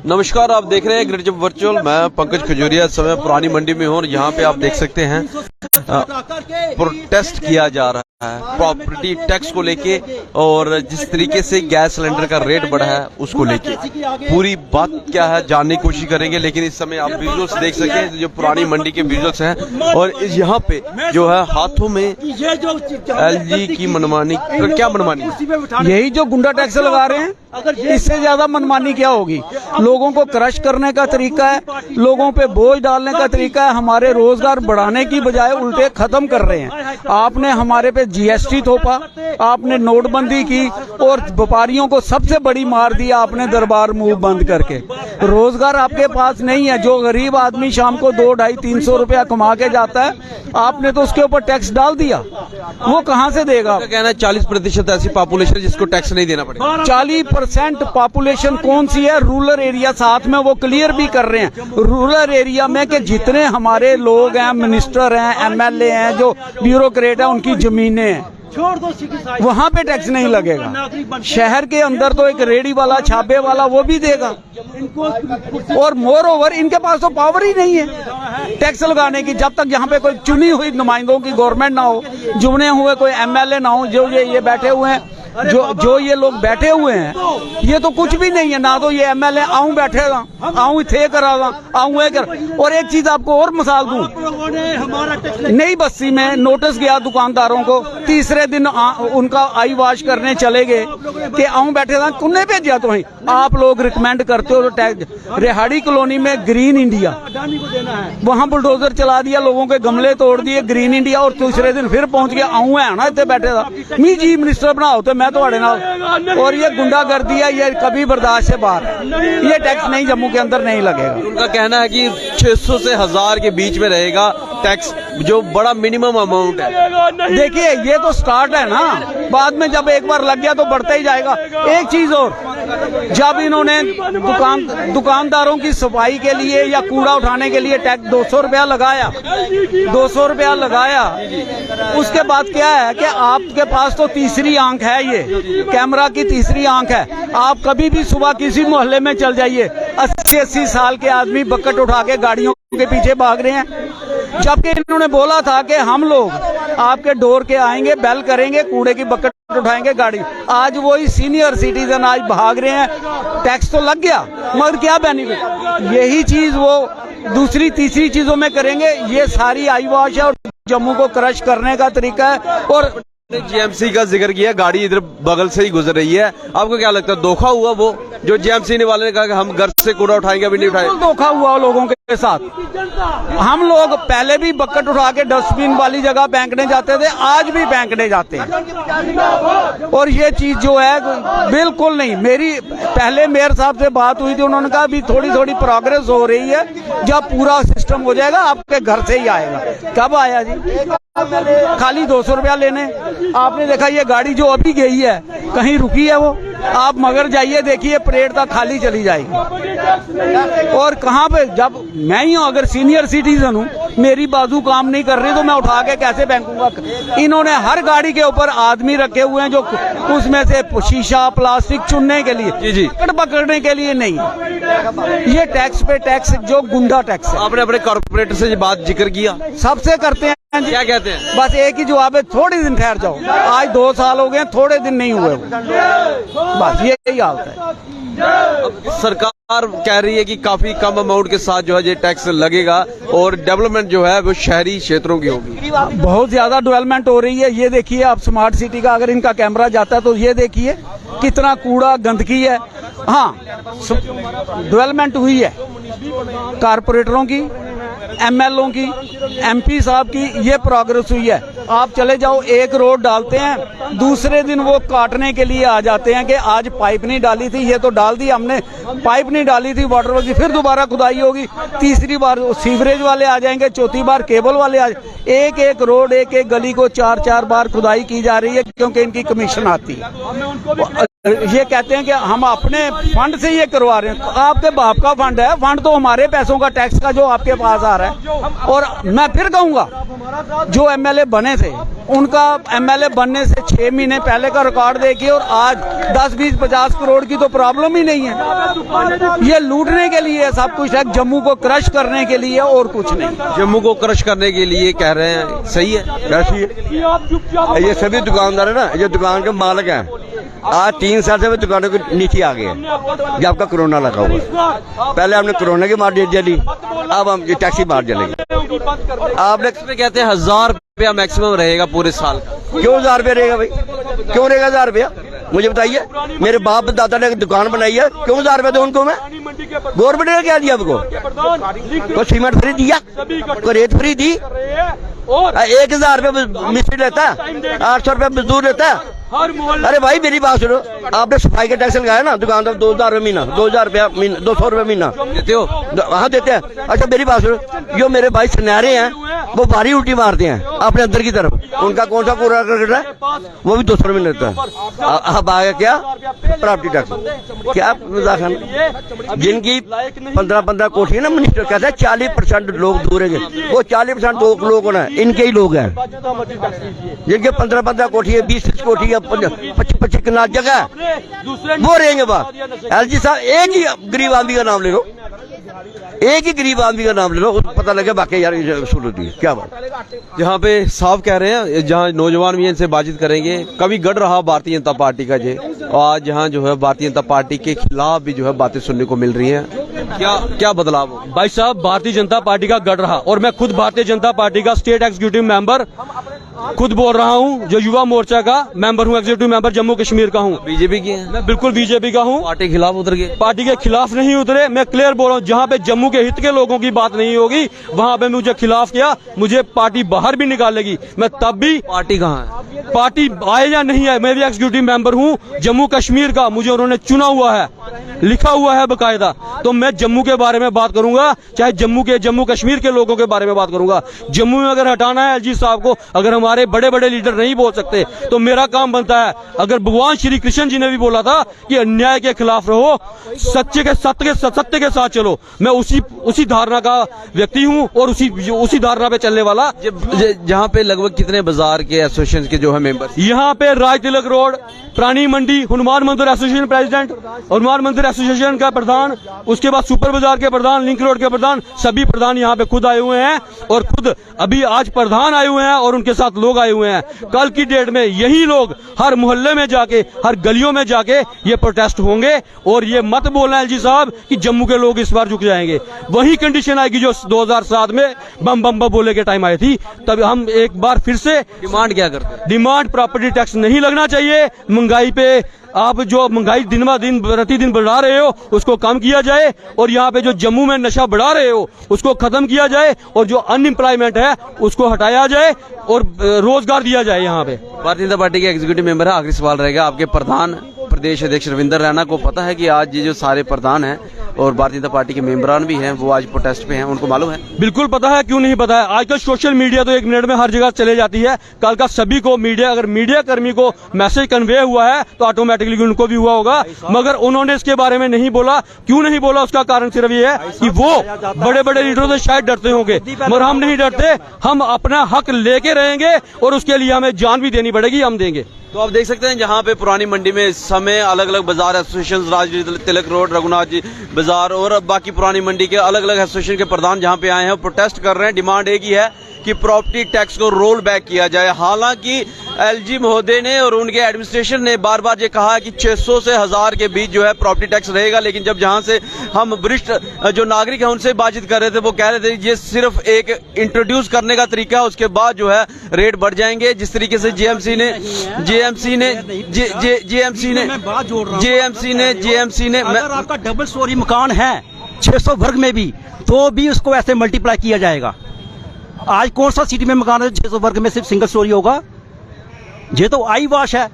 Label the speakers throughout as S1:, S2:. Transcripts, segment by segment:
S1: नमस्कार, आप देख रहे हैं ग्रेट जब वर्चुअल। मैं पंकज खजूरिया इस समय पुरानी मंडी में हूँ और यहाँ पे आप देख सकते हैं प्रोटेस्ट किया जा रहा है प्रॉपर्टी टैक्स को लेके, और जिस तरीके से गैस सिलेंडर का रेट बढ़ा है उसको लेके पूरी बात क्या है जानने की कोशिश करेंगे। लेकिन इस समय आप विजुअल्स देख सकते हैं जो पुरानी मंडी के विजुअल्स हैं, और यहाँ पे जो है हाथों में एलजी की मनमानी, क्या मनमानी,
S2: यही जो गुंडा टैक्स लगा रहे हैं, इससे ज्यादा मनमानी क्या होगी। लोगों को क्रश करने का तरीका है, लोगों पे बोझ डालने का तरीका है, हमारे रोजगार बढ़ाने की बजाय उल्टे खत्म कर रहे हैं। आपने हमारे पे जीएसटी थोपा, आपने नोटबंदी की और व्यापारियों को सबसे बड़ी मार दी आपने दरबार मूव बंद करके। रोजगार आपके पास नहीं है। जो गरीब आदमी शाम को 200-250-300 रुपया कमा के जाता है, आपने तो उसके ऊपर टैक्स डाल दिया, वो कहाँ से देगा।
S1: कहना है 40% ऐसी पॉपुलेशन जिसको टैक्स नहीं देना पड़ेगा।
S2: 40% पॉपुलेशन कौन सी है? रूरल एरिया, साथ में वो क्लियर भी कर रहे हैं रूरल एरिया में कि जितने हमारे लोग हैं, मिनिस्टर हैं, एमएलए हैं, जो ब्यूरोक्रेट है, उनकी जमीनें हैं, वहाँ पे टैक्स नहीं लगेगा। शहर के अंदर तो एक रेडी वाला, छापे वाला, वो भी देगा। और मोर ओवर इनके पास तो पावर ही नहीं है टैक्स लगाने की। जब तक यहाँ पे कोई चुनी हुई नुमाइंदों की गवर्नमेंट ना हो, चुने हुए कोई एमएलए ना हो, जो ये बैठे हुए हैं, जो ये लोग बैठे हुए हैं, ये तो कुछ भी नहीं है। ना तो ये एमएलए आऊं बैठेगा, आऊं थे करागा, आऊं कर। और एक चीज आपको और मिसाल दूं, नई बस्ती में नोटिस गया दुकानदारों को, तीसरे दिन उनका आई वॉश करने चले गए कि आऊं बैठेगा, कुन्ने भेजा तो है। आप लोग रिकमेंड करते हो टैक्स। रेहाड़ी कॉलोनी में ग्रीन इंडिया, वहां बुलडोजर चला दिया, लोगों के गमले तोड़ दिए, ग्रीन इंडिया, और तीसरे दिन फिर पहुंच गया, आऊं है ना इतने बैठे था, मी चीफ मिनिस्टर बनाओ तो मैं तो नाल। और ये गुंडागर्दी है, ये कभी बर्दाश्त से बाहर है। ये टैक्स नहीं, जम्मू के अंदर नहीं लगेगा।
S1: उनका कहना है कि 600 से 1000 के बीच में रहेगा टैक्स, जो बड़ा मिनिमम अमाउंट है।
S2: देखिए, ये तो स्टार्ट है ना, बाद में जब एक बार लग गया तो बढ़ता ही जाएगा। एक चीज और, जब इन्होंने दुकानदारों की सफाई के लिए या कूड़ा उठाने के लिए टैक्स 200 रुपया लगाया, 200 रुपया लगाया, उसके बाद क्या है कि आपके पास तो तीसरी आंख है, ये कैमरा की तीसरी आंख है। आप कभी भी सुबह किसी मोहल्ले में चल जाइए, 80-80 साल के आदमी बकेट उठा के गाड़ियों के पीछे भाग रहे हैं। जबकि इन्होंने बोला था कि हम लोग आपके डोर के आएंगे, बेल करेंगे, कूड़े की बकेट उठाएंगे गाड़ी। आज वही सीनियर सिटीजन आज भाग रहे हैं। टैक्स तो लग गया, मगर क्या बेनिफिट। यही चीज वो दूसरी तीसरी चीजों में करेंगे। ये सारी आई वॉश है और जम्मू को क्रश करने का तरीका है। और
S1: जीएमसी का जिक्र किया, गाड़ी इधर बगल से ही गुजर रही है, आपको क्या लगता है धोखा हुआ? वो जो जीएमसी वाले ने कहा कि हम घर से कूड़ा उठाएंगे, अभी नहीं उठाए।
S2: धोखा हुआ लोगों के साथ। हम लोग पहले भी बकेट उठा के डस्टबिन वाली जगह फेंकने जाते थे, आज भी फेंकने जाते हैं। और ये चीज जो है बिल्कुल नहीं। मेरी पहले मेयर साहब से बात हुई थी, उन्होंने कहा अभी थोड़ी थोड़ी प्रोग्रेस हो रही है, जब पूरा सिस्टम हो जाएगा आपके घर से ही आएगा। कब आया जी? खाली 200 रुपया लेने। आपने देखा ये गाड़ी जो अभी गई है, कहीं रुकी है वो? आप मगर जाइए, देखिए परेड तक खाली चली जाएगी। और कहाँ पे, जब मैं ही हूँ, अगर सीनियर सिटीजन हूँ, मेरी बाजू काम नहीं कर रही तो मैं उठा के कैसे फेंकूंगा। इन्होंने हर गाड़ी के ऊपर आदमी रखे हुए हैं जो उसमें से शीशा प्लास्टिक चुनने के लिए, जी पकड़ने के लिए नहीं। ये टैक्स पे टैक्स, जो गुंडा टैक्स है।
S1: आपने अपने कॉर्पोरेटर से बात जिक्र किया?
S2: सबसे करते हैं।
S1: क्या कहते हैं?
S2: बस एक ही जवाब है, थोड़े दिन ठहर जाओ। आज 2 साल हो गए, थोड़े दिन नहीं हुए, बस यही हालत है।
S1: सरकार कह रही है कि काफी कम अमाउंट के साथ जो है ये टैक्स लगेगा और डेवलपमेंट जो है वो शहरी क्षेत्रों की होगी।
S2: बहुत ज्यादा डेवलपमेंट हो रही है। ये देखिए आप स्मार्ट सिटी का अगर इनका कैमरा जाता है तो ये देखिए कितना कूड़ा गंदगी है। हाँ, डेवलपमेंट हुई है कारपोरेटरों की, एमएलओ की, एमपी साहब की, ये प्रोग्रेस हुई है। आप चले जाओ, एक रोड डालते हैं, दूसरे दिन वो काटने के लिए आ जाते हैं कि आज पाइप नहीं डाली थी, ये तो डाल दी हमने, पाइप नहीं डाली थी वाटर वर्क की, फिर दोबारा खुदाई होगी, तीसरी बार सीवरेज वाले आ जाएंगे, चौथी बार केबल वाले आ जाएंगे। एक एक रोड, एक एक गली को 4-4 बार खुदाई की जा रही है क्योंकि इनकी कमीशन आती है। ये कहते हैं कि हम अपने फंड से ये करवा रहे हैं। आपके बाप का फंड है, फंड तो हमारे पैसों का, टैक्स का, जो आपके पास आ रहा है। और मैं फिर कहूंगा, जो एमएलए बने थे उनका एमएलए बनने से 6 महीने पहले का रिकॉर्ड देखिए, और आज 10, 20, 50 करोड़ की तो प्रॉब्लम ही नहीं है। ये लूटने के लिए सब कुछ है, जम्मू को क्रश करने के लिए और कुछ नहीं।
S1: जम्मू को क्रश करने के लिए कह रहे हैं, सही है?
S3: कैसी है? ये सभी दुकानदार है ना, ये दुकान के मालिक हैं, आज 3 साल से वे दुकानों के नीचे आ गए हैं जब आपका कोरोना लगा हुआ। पहले हमने कोरोना की मार जली, अब हम ये टैक्सी मार जलेंगे।
S1: आपने कहते हैं 1000 रुपया मैक्सिमम रहेगा पूरे साल का।
S3: क्यों 1000 रुपया रहेगा भाई? क्यों रहेगा 1000 रुपया? मुझे बताइए, मेरे बाप दादा ने दुकान बनाई है, क्यों 1000 रुपया दूं उनको मैं? गवर्नमेंट ने क्या दिया आपको? कोई सीमेंट फ्री दिया, कोई रेत फ्री दी? 1000 रुपया मिस्त्री लेता है, 800 रुपया मजदूर लेता है। अरे भाई मेरी बात सुनो, आपने सफाई का टैक्स लगाया ना दुकानदार, 2000 रुपये महीना, 2000 रुपया महीना, 200 रुपये महीना
S1: देते हो?
S3: हाँ देते हैं। अच्छा मेरी बात सुनो, जो मेरे भाई सुनहरे हैं वो भारी उल्टी मारते हैं अपने अंदर की तरफ, उनका कौन सा पूरा कर रहा है? वो भी 200 रुपये लेता है। अब आ गया क्या? Property tax. क्या मजाक? जिनकी 15-15 कोठी है ना, मिनिस्टर कहते हैं 40% लोग दूर है, वो 40% लोग ना इनके ही लोग हैं। जिनके 15-15 कोठी है, 20 कोठी है, 25 कनाल जगह है, वो रहेंगे बात। एलजी साहब एक ही गरीब आदमी का नाम ले लो, एक ही गरीब आदमी का नाम ले लो, पता लगे बाकी यार सुनो दी क्या बात।
S1: जहाँ पे साफ कह रहे हैं, जहाँ नौजवान भी इनसे बातचीत करेंगे, कभी गढ़ रहा भारतीय जनता पार्टी का जे, और आज यहाँ जो है भारतीय जनता पार्टी के खिलाफ भी जो है बातें सुनने को मिल रही है। क्या बदलाव हो?
S4: भाई साहब, भारतीय जनता पार्टी का गढ़ रहा, और मैं खुद भारतीय जनता पार्टी का स्टेट एग्जीक्यूटिव मेंबर खुद बोल रहा हूँ, जो युवा मोर्चा का मेंबर हूँ, एग्जीक्यूटिव मेंबर जम्मू कश्मीर का हूँ।
S1: बीजेपी की है?
S4: मैं बिल्कुल बीजेपी का हूँ।
S1: पार्टी के खिलाफ उतर गए?
S4: पार्टी के खिलाफ नहीं उतरे, मैं क्लियर बोल रहा हूँ, जहाँ पे जम्मू के हित के लोगों की बात नहीं होगी वहाँ पे मुझे खिलाफ किया, मुझे पार्टी बाहर भी निकालेगी। मैं तब भी,
S1: पार्टी कहाँ है?
S4: पार्टी आए या नहीं आए, मैं भी एग्जीक्यूटिव मेंबर हूँ जम्मू कश्मीर का, मुझे उन्होंने चुना हुआ है, लिखा हुआ है बकायदा। तो मैं जम्मू के बारे में बात करूंगा, चाहे जम्मू कश्मीर के लोगों के बारे में बात करूंगा। जम्मू में अगर हटाना है एलजी साहब को, अगर हमारे बड़े बड़े लीडर नहीं बोल सकते तो मेरा काम बनता है। अगर भगवान श्री कृष्ण जी ने भी बोला था कि अन्याय के खिलाफ रहो, सत्य के साथ चलो, मैं उसी धारणा का व्यक्ति हूं और उसी धारणा पे चलने वाला।
S1: जहाँ पे लगभग कितने बाजार के एसोसिएशन के जो है मेंबर?
S4: यहाँ पे राज तिलक रोड, प्राणी मंडी, हनुमान मंदिर एसोसिएशन प्रेसिडेंट, हनुमान मंदिर एसोसिएशन का प्रधान, उसके बाद सुपर बाजार के प्रधान, लिंक रोड के प्रधान, सभी प्रधान यहाँ पे खुद आए हुए हैं, और खुद अभी आज प्रधान आए हुए हैं और उनके साथ लोग आए हुए हैं। कल की डेट में यही लोग हर मोहल्ले में जाके, हर गलियों में जाके ये प्रोटेस्ट होंगे। और ये मत बोलना एलजी साहब कि जम्मू के लोग इस बार झुक जाएंगे। वही कंडीशन आएगी जो 2007 में बम बम बम बोले के टाइम आई थी, तब हम एक बार फिर से
S1: डिमांड क्या करते हैं?
S4: डिमांड प्रॉपर्टी टैक्स नहीं लगना चाहिए। महंगाई पे आप जो महंगाई दिन ब दिन प्रतिदिन बढ़ा रहे हो उसको कम किया जाए, और यहाँ पे जो जम्मू में नशा बढ़ा रहे हो उसको खत्म किया जाए, और जो अनएम्प्लॉयमेंट है उसको हटाया जाए और रोजगार दिया जाए। यहाँ पे
S1: भारतीय जनता पार्टी के एग्जीक्यूटिव मेंबर है, आखिरी सवाल रहेगा, आपके प्रधान प्रदेश अध्यक्ष रविंदर रैना को पता है कि आज ये जो सारे प्रधान हैं और भारतीय जनता पार्टी के मेंबरान भी हैं वो आज प्रोटेस्ट पे हैं, उनको मालूम है?
S4: बिल्कुल पता है, क्यों नहीं पता है। आजकल सोशल मीडिया तो 1 मिनट में हर जगह चले जाती है। कल का सभी को अगर मीडिया कर्मी को मैसेज कन्वे हुआ है तो ऑटोमेटिकली उनको भी हुआ होगा, मगर उन्होंने इसके बारे में नहीं बोला। क्यों नहीं बोला? उसका कारण सिर्फ ये है कि वो बड़े बड़े लीडरों से शायद डरते होंगे, मगर हम नहीं डरते। हम अपना हक लेके रहेंगे और उसके लिए हमें जान भी देनी पड़ेगी, हम देंगे।
S1: तो आप देख सकते हैं जहाँ पे पुरानी मंडी में इस समय अलग अलग बाजार एसोसिएशन, राज तिलक रोड, रघुनाथ जी बाजार और बाकी पुरानी मंडी के अलग अलग एसोसिएशन के प्रधान जहाँ पे आए हैं, प्रोटेस्ट कर रहे हैं। डिमांड एक ही है कि प्रॉपर्टी टैक्स को रोल बैक किया जाए। हालांकि एलजी महोदय ने और उनके एडमिनिस्ट्रेशन ने बार बार ये कहा कि 600 से 1000 के बीच जो है प्रॉपर्टी टैक्स रहेगा, लेकिन जब जहां से हम वरिष्ठ जो नागरिक हैं उनसे बातचीत कर रहे थे वो कह रहे थे ये सिर्फ एक इंट्रोड्यूस करने का तरीका है, उसके बाद जो है रेट बढ़ जाएंगे। जिस तरीके से जेएमसी ने
S5: अगर आपका डबल स्टोरी मकान है 600 वर्ग में भी, तो भी उसको ऐसे मल्टीप्लाई किया जाएगा। आज कौन सा सिटी में मकान है 600 वर्ग में सिर्फ सिंगल स्टोरी होगा? ये तो आई वॉश है।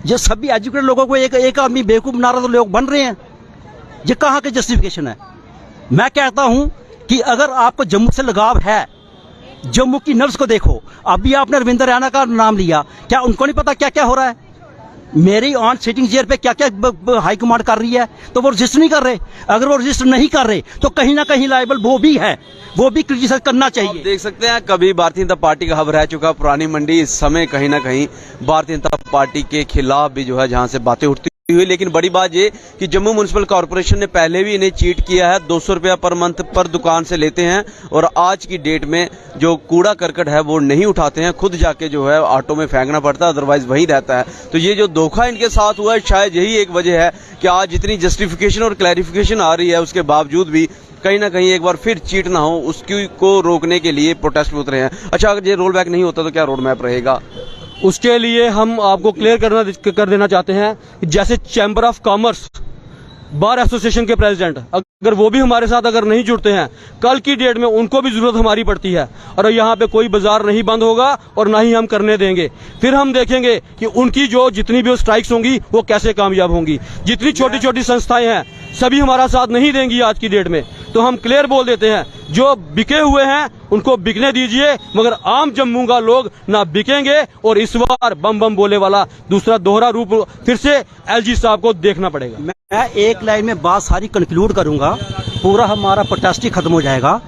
S5: ये सभी एजुकेटेड लोगों को एक आदमी बेवकूफ बना रहा तो लोग बन रहे हैं। ये कहाँ की जस्टिफिकेशन है? मैं कहता हूं कि अगर आपको जम्मू से लगाव है, जम्मू की नर्स को देखो। अभी आपने रविंदर रैना का नाम लिया, क्या उनको नहीं पता क्या क्या हो रहा है? मेरी ऑन सिटिंग चेयर पे क्या क्या हाई कमांड कर रही है, तो वो रजिस्टर नहीं कर रहे। अगर वो रजिस्टर नहीं कर रहे तो कहीं ना कहीं लायबल वो भी है, वो भी क्रिटिसाइज करना
S1: आप
S5: चाहिए।
S1: देख सकते हैं कभी भारतीय जनता पार्टी का हब रह चुका पुरानी मंडी, इस समय कहीं ना कहीं भारतीय जनता पार्टी के खिलाफ भी जो है जहां से बातें उठती हुई। लेकिन बड़ी बात ये कि जम्मू म्युनिसिपल कॉर्पोरेशन ने पहले भी इन्हें चीट किया है, 200 रुपया पर मंथ पर दुकान से लेते हैं और आज की डेट में जो कूड़ा करकट है वो नहीं उठाते हैं, खुद जाके जो है ऑटो में फेंकना पड़ता है, अदरवाइज वहीं रहता है। तो ये जो धोखा इनके साथ हुआ है, शायद यही एक वजह है कि आज जितनी जस्टिफिकेशन और क्लैरिफिकेशन आ रही है उसके बावजूद भी कहीं ना कहीं एक बार फिर चीट ना हो उसकी को रोकने के लिए प्रोटेस्ट में उतरे हैं। अच्छा, अगर ये रोल बैक नहीं होता तो क्या रोड मैप रहेगा?
S4: उसके लिए हम आपको क्लियर कर देना चाहते हैं कि जैसे chamber of commerce bar association के प्रेसिडेंट अगर वो भी हमारे साथ अगर नहीं जुड़ते हैं, कल की डेट में उनको भी जरूरत हमारी पड़ती है और यहाँ पे कोई बाजार नहीं बंद होगा और ना ही हम करने देंगे। फिर हम देखेंगे कि उनकी जो जितनी भी स्ट्राइक्स होंगी वो कैसे कामयाब होंगी। जितनी छोटी छोटी संस्थाएं हैं सभी हमारा साथ नहीं देंगी आज की डेट में, तो हम क्लियर बोल देते हैं जो बिके हुए हैं उनको बिकने दीजिए, मगर आम जम्मू का लोग ना बिकेंगे। और इस बार बम बम बोले वाला दूसरा दोहरा रूप फिर से एलजी साहब को देखना पड़ेगा।
S5: मैं एक लाइन में बात सारी कंक्लूड करूंगा, पूरा हमारा प्रोटेस्ट ही खत्म हो जाएगा।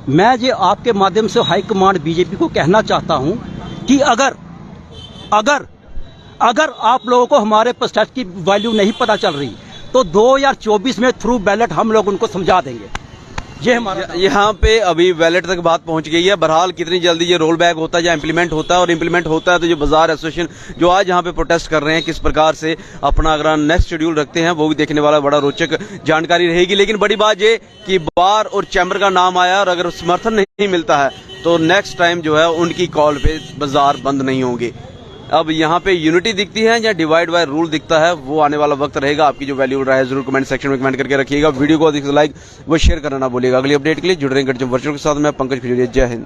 S5: मैं ये आपके माध्यम से हाई कमांड बीजेपी को कहना चाहता हूं कि अगर आप लोगों को हमारे प्रोटेस्ट की वैल्यू नहीं पता चल रही तो 2024 में थ्रू बैलेट हम लोग उनको समझा देंगे। ये हमारा
S1: यहाँ पे अभी बैलेट तक बात पहुंच गई है। बहरहाल कितनी जल्दी ये रोल बैक होता है या इम्प्लीमेंट होता है, और इम्प्लीमेंट होता है तो जो बाजार एसोसिएशन जो आज यहाँ पे प्रोटेस्ट कर रहे हैं किस प्रकार से अपना अगर नेक्स्ट शेड्यूल रखते हैं वो भी देखने वाला बड़ा रोचक जानकारी रहेगी। लेकिन बड़ी बात ये कि बार और चैम्बर का नाम आया और अगर समर्थन नहीं मिलता है तो नेक्स्ट टाइम जो है उनकी कॉल पे बाजार बंद नहीं होंगे। अब यहाँ पे यूनिटी दिखती है या डिवाइड बाय रूल दिखता है, वो आने वाला वक्त रहेगा। आपकी जो वैल्यू राय है जरूर कमेंट सेक्शन में कमेंट करके रखिएगा। वीडियो को अधिक से लाइक व शेयर करना ना भूलिएगा। अगली अपडेट के लिए जुड़ रहे हैं वर्चुअल के साथ मैं पंकज खजूरिया। जय हिंद।